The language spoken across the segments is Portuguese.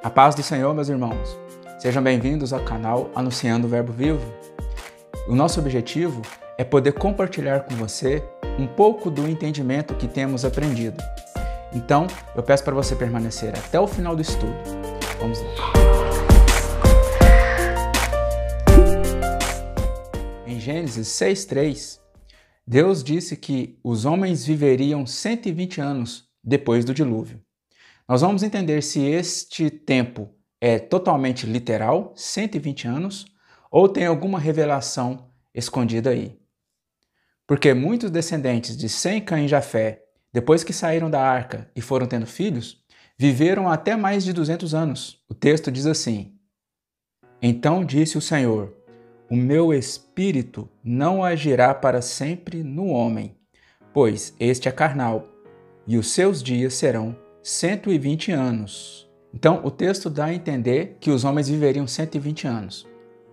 A paz do Senhor, meus irmãos. Sejam bem-vindos ao canal Anunciando o Verbo Vivo. O nosso objetivo é poder compartilhar com você um pouco do entendimento que temos aprendido. Então, eu peço para você permanecer até o final do estudo. Vamos lá. Em Gênesis 6:3, Deus disse que os homens viveriam 120 anos depois do dilúvio. Nós vamos entender se este tempo é totalmente literal, 120 anos, ou tem alguma revelação escondida aí. Porque muitos descendentes de Sem, Cã e Jafé, depois que saíram da arca e foram tendo filhos, viveram até mais de 200 anos. O texto diz assim: Então disse o Senhor, o meu espírito não agirá para sempre no homem, pois este é carnal, e os seus dias serão 120 anos. Então, o texto dá a entender que os homens viveriam 120 anos.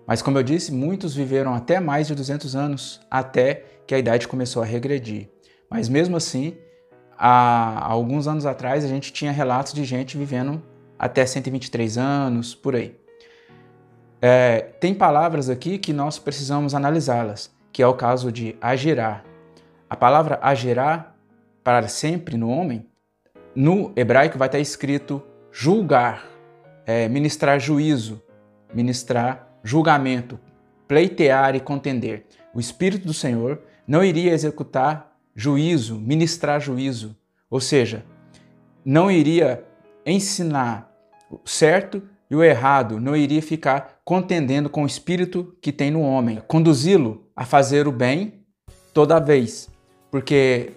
Mas, como eu disse, muitos viveram até mais de 200 anos, até que a idade começou a regredir. Mas, mesmo assim, há alguns anos atrás, a gente tinha relatos de gente vivendo até 123 anos, por aí. Tem palavras aqui que nós precisamos analisá-las, que é o caso de agirá. A palavra agirá para sempre no homem, no hebraico vai estar escrito julgar, ministrar juízo, ministrar julgamento, pleitear e contender. O Espírito do Senhor não iria executar juízo, ministrar juízo, ou seja, não iria ensinar o certo e o errado, não iria ficar contendendo com o Espírito que tem no homem, conduzi-lo a fazer o bem toda vez, porque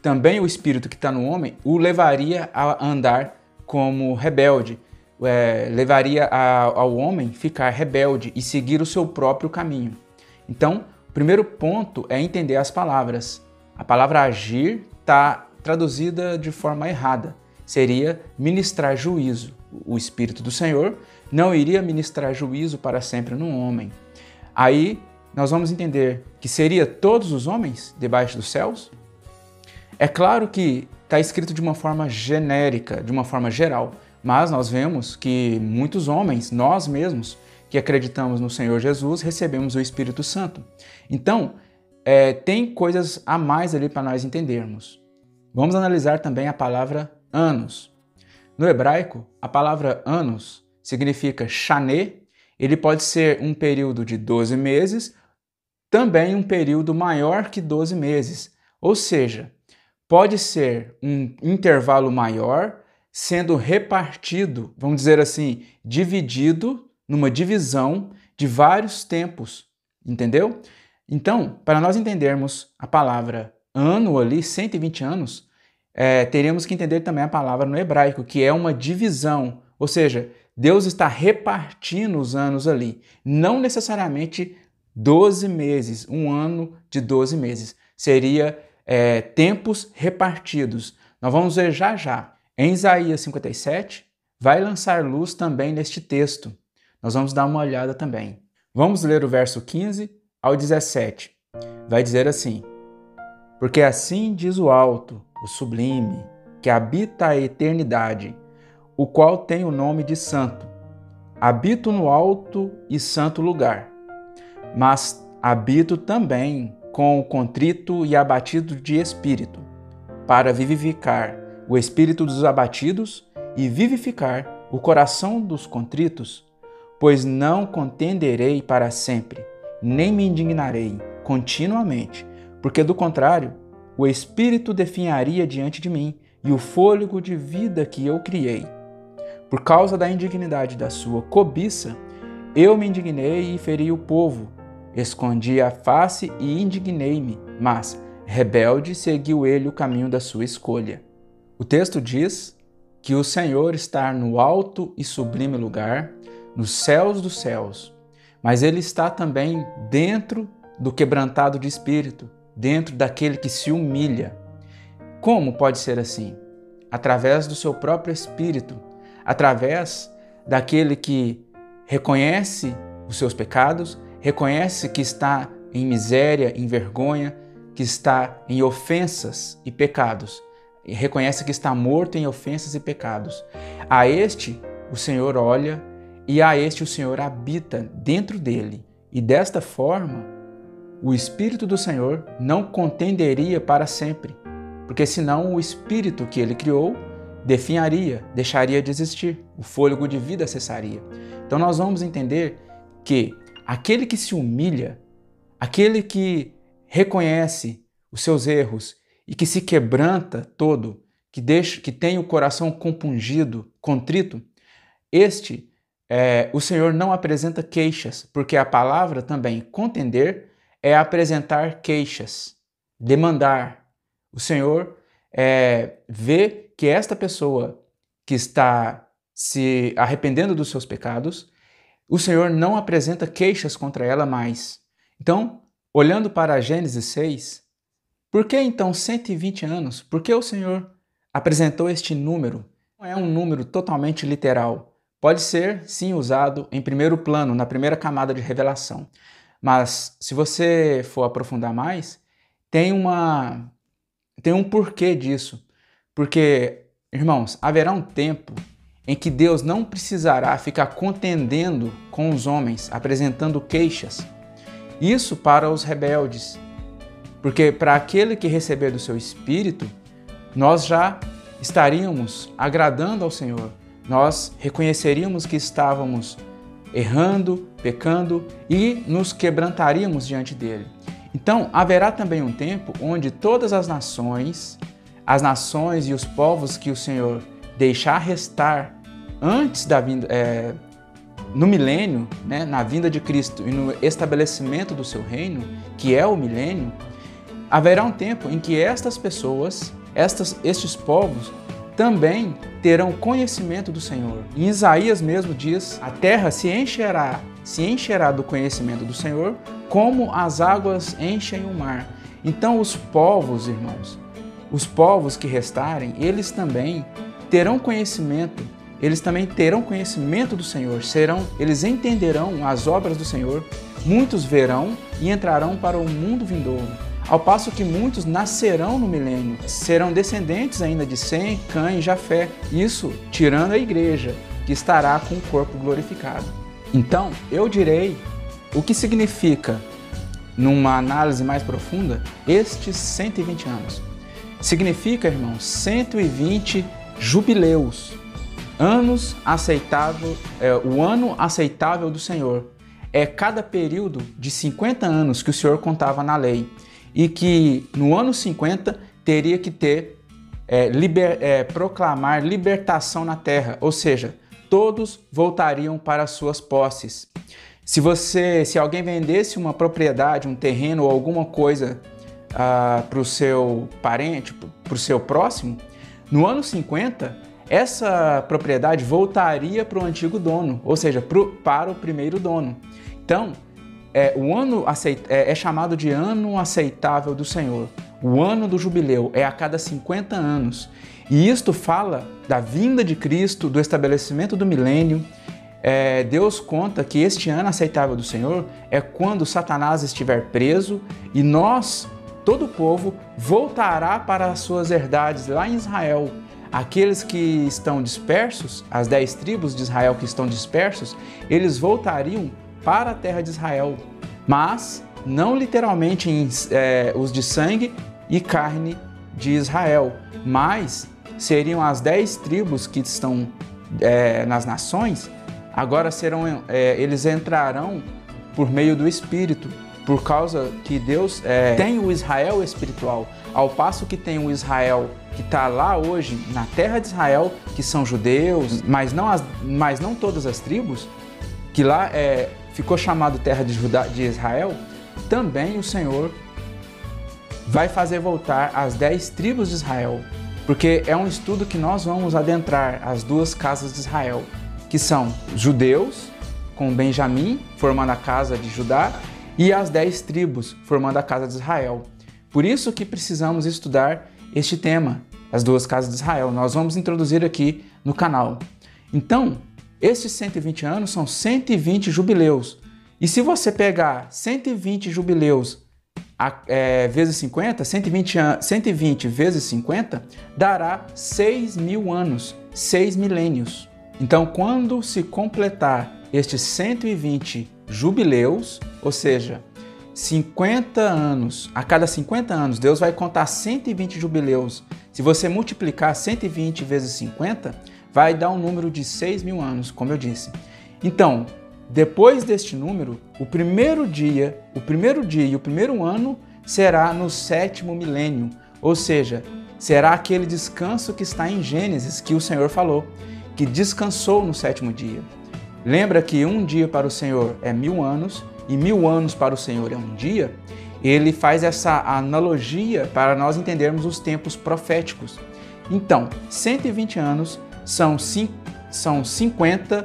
também o espírito que está no homem o levaria a andar como rebelde, levaria ao homem ficar rebelde e seguir o seu próprio caminho. Então, o primeiro ponto é entender as palavras. A palavra agir está traduzida de forma errada. Seria ministrar juízo. O Espírito do Senhor não iria ministrar juízo para sempre no homem. Aí, nós vamos entender que seria todos os homens debaixo dos céus? É claro que está escrito de uma forma genérica, de uma forma geral, mas nós vemos que muitos homens, nós mesmos, que acreditamos no Senhor Jesus, recebemos o Espírito Santo. Então, tem coisas a mais ali para nós entendermos. Vamos analisar também a palavra anos. No hebraico, a palavra anos significa shané, ele pode ser um período de 12 meses, também um período maior que 12 meses, ou seja, pode ser um intervalo maior, sendo repartido, vamos dizer assim, dividido numa divisão de vários tempos, entendeu? Então, para nós entendermos a palavra ano ali, 120 anos, teríamos que entender também a palavra no hebraico, que é uma divisão, ou seja, Deus está repartindo os anos ali, não necessariamente 12 meses, um ano de 12 meses, seria tempos repartidos. Nós vamos ver já já. Em Isaías 57, vai lançar luz também neste texto. Nós vamos dar uma olhada também. Vamos ler o verso 15 ao 17. Vai dizer assim: Porque assim diz o alto, o sublime, que habita a eternidade, o qual tem o nome de santo. Habito no alto e santo lugar, mas habito também com o contrito e abatido de espírito, para vivificar o espírito dos abatidos e vivificar o coração dos contritos, pois não contenderei para sempre, nem me indignarei continuamente, porque do contrário, o espírito definharia diante de mim e o fôlego de vida que eu criei. Por causa da indignidade da sua cobiça, eu me indignei e feri o povo, escondi a face e indignei-me, mas, rebelde, seguiu ele o caminho da sua escolha. O texto diz que o Senhor está no alto e sublime lugar, nos céus dos céus, mas ele está também dentro do quebrantado de espírito, dentro daquele que se humilha. Como pode ser assim? Através do seu próprio espírito, através daquele que reconhece os seus pecados, reconhece que está em miséria, em vergonha, que está em ofensas e pecados. E reconhece que está morto em ofensas e pecados. A este, o Senhor olha e a este o Senhor habita dentro dele. E desta forma, o Espírito do Senhor não contenderia para sempre, porque senão o Espírito que ele criou definharia, deixaria de existir, o fôlego de vida cessaria. Então nós vamos entender que aquele que se humilha, aquele que reconhece os seus erros e que se quebranta todo, que tem o coração compungido, contrito, o Senhor não apresenta queixas, porque a palavra também contender é apresentar queixas, demandar. O Senhor vê que esta pessoa que está se arrependendo dos seus pecados, o Senhor não apresenta queixas contra ela mais. Então, olhando para Gênesis 6, por que então 120 anos? Por que o Senhor apresentou este número? Não é um número totalmente literal. Pode ser, sim, usado em primeiro plano, na primeira camada de revelação. Mas, se você for aprofundar mais, tem um porquê disso. Porque, irmãos, haverá um tempo em que Deus não precisará ficar contendendo com os homens, apresentando queixas. Isso para os rebeldes. Porque para aquele que receber do seu Espírito, nós já estaríamos agradando ao Senhor. Nós reconheceríamos que estávamos errando, pecando e nos quebrantaríamos diante dele. Então, haverá também um tempo onde todas as nações e os povos que o Senhor deixar restar antes da vinda, no milênio, né, na vinda de Cristo e no estabelecimento do seu reino, que é o milênio, haverá um tempo em que estas pessoas, estes povos, também terão conhecimento do Senhor. Em Isaías mesmo diz, a terra se encherá do conhecimento do Senhor, como as águas enchem o mar. Então os povos, irmãos, os povos que restarem, eles também terão conhecimento do Senhor, eles entenderão as obras do Senhor, muitos verão e entrarão para o mundo vindouro. Ao passo que muitos nascerão no milênio, serão descendentes ainda de Sem, Cã e Jafé, isso tirando a igreja, que estará com o corpo glorificado. Então, eu direi o que significa, numa análise mais profunda, estes 120 anos. Significa, irmãos, 120 jubileus, anos aceitável, o ano aceitável do Senhor. É cada período de 50 anos que o Senhor contava na lei. E que no ano 50 teria que proclamar libertação na terra, ou seja, todos voltariam para as suas posses. Se alguém vendesse uma propriedade, um terreno ou alguma coisa para o seu parente, para o seu próximo, no ano 50, essa propriedade voltaria para o antigo dono, ou seja, para o primeiro dono. Então, o ano é chamado de ano aceitável do Senhor. O ano do jubileu é a cada 50 anos. E isto fala da vinda de Cristo, do estabelecimento do milênio. Deus conta que este ano aceitável do Senhor é quando Satanás estiver preso e todo o povo, voltará para as suas herdades lá em Israel. Aqueles que estão dispersos, as 10 tribos de Israel que estão dispersos, eles voltariam para a terra de Israel, mas não literalmente os de sangue e carne de Israel, mas seriam as 10 tribos que estão nas nações, agora eles entrarão por meio do Espírito, por causa que Deus tem o Israel espiritual, ao passo que tem o Israel que está lá hoje na terra de Israel, que são judeus, mas não todas as tribos, que lá ficou chamado terra de Israel, também o Senhor vai fazer voltar as 10 tribos de Israel, porque é um estudo que nós vamos adentrar as 2 casas de Israel, que são judeus, com Benjamim, formando a casa de Judá, e as 10 tribos, formando a casa de Israel. Por isso que precisamos estudar este tema, as 2 casas de Israel. Nós vamos introduzir aqui no canal. Então, estes 120 anos são 120 jubileus. E se você pegar 120 jubileus vezes 50, 120 vezes 50, dará 6.000 anos, 6 milênios. Então, quando se completar estes 120 jubileus, ou seja, 50 anos, a cada 50 anos, Deus vai contar 120 jubileus. Se você multiplicar 120 vezes 50, vai dar um número de 6.000 anos, como eu disse. Então, depois deste número, o primeiro dia e o primeiro ano será no 7º milênio, ou seja, será aquele descanso que está em Gênesis, que o Senhor falou, que descansou no 7º dia. Lembra que um dia para o Senhor é 1.000 anos e 1.000 anos para o Senhor é um dia? Ele faz essa analogia para nós entendermos os tempos proféticos. Então, 120 anos são 50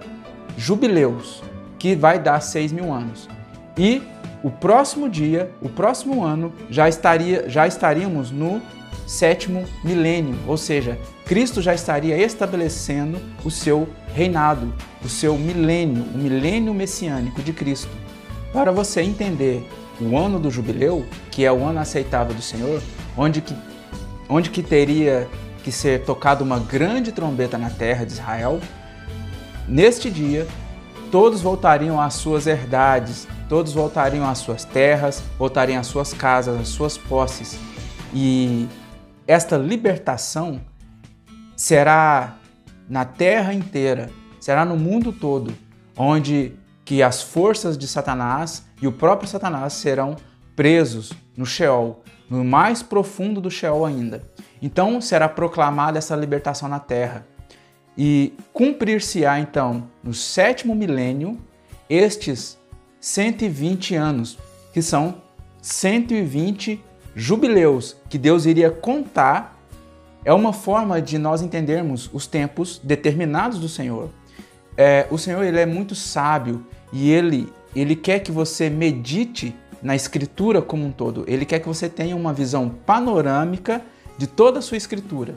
jubileus, que vai dar 6.000 anos. E o próximo dia, o próximo ano, já estaríamos no 7º milênio, ou seja, Cristo já estaria estabelecendo o seu reinado, o seu milênio, o milênio messiânico de Cristo. Para você entender o ano do jubileu, que é o ano aceitável do Senhor, onde que teria que ser tocada uma grande trombeta na terra de Israel, neste dia, todos voltariam às suas herdades, todos voltariam às suas terras, voltariam às suas casas, às suas posses. E esta libertação será na terra inteira, será no mundo todo, onde que as forças de Satanás e o próprio Satanás serão presos no Sheol, no mais profundo do Sheol ainda. Então será proclamada essa libertação na terra. E cumprir-se-á então no 7º milênio estes 120 anos, que são 120 jubileus que Deus iria contar. É uma forma de nós entendermos os tempos determinados do Senhor. O Senhor, ele é muito sábio e ele quer que você medite na Escritura como um todo. Ele quer que você tenha uma visão panorâmica de toda a sua Escritura.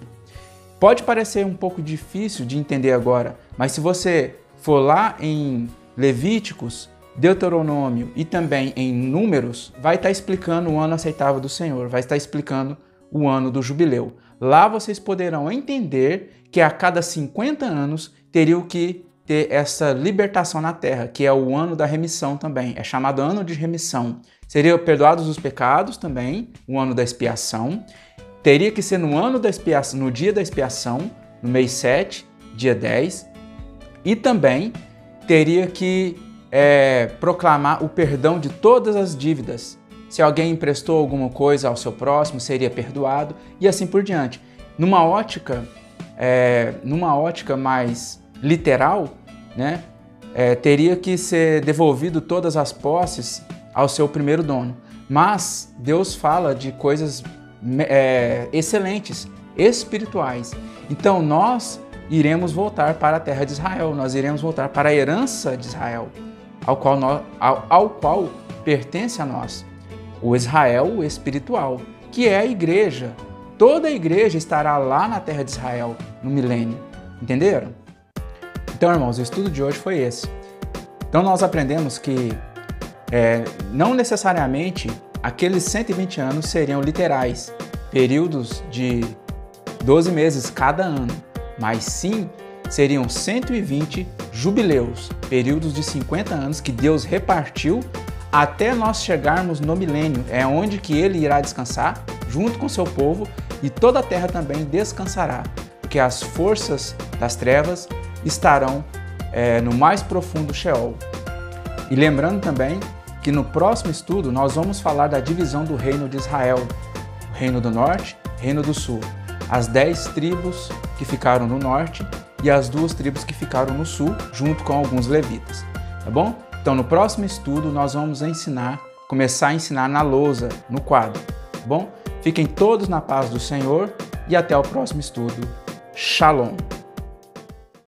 Pode parecer um pouco difícil de entender agora, mas se você for lá em Levíticos, Deuteronômio e também em Números, vai estar explicando o ano aceitável do Senhor, vai estar explicando o ano do jubileu. Lá vocês poderão entender que a cada 50 anos teriam que ter essa libertação na terra, que é o ano da remissão também, é chamado ano de remissão. Seriam perdoados os pecados também, o ano da expiação. Teria que ser no ano da expiação, no dia da expiação, no mês 7, dia 10, e também teria que proclamar o perdão de todas as dívidas. Se alguém emprestou alguma coisa ao seu próximo, seria perdoado, e assim por diante. Numa ótica mais literal, né, teria que ser devolvido todas as posses ao seu primeiro dono. Mas Deus fala de coisas excelentes, espirituais. Então nós iremos voltar para a terra de Israel, nós iremos voltar para a herança de Israel, ao qual pertence a nós, o Israel espiritual, que é a igreja. Toda a igreja estará lá na terra de Israel, no milênio. Entenderam? Então, irmãos, o estudo de hoje foi esse. Então nós aprendemos que não necessariamente aqueles 120 anos seriam literais, períodos de 12 meses cada ano, mas sim seriam 120 jubileus, períodos de 50 anos que Deus repartiu até nós chegarmos no milênio, é onde que ele irá descansar junto com seu povo e toda a terra também descansará, porque as forças das trevas estarão no mais profundo Sheol. E lembrando também que no próximo estudo nós vamos falar da divisão do reino de Israel, o reino do norte, reino do sul, as 10 tribos que ficaram no norte e as 2 tribos que ficaram no sul, junto com alguns levitas, tá bom? Então no próximo estudo nós vamos começar a ensinar na lousa, no quadro, tá bom? Fiquem todos na paz do Senhor e até o próximo estudo. Shalom!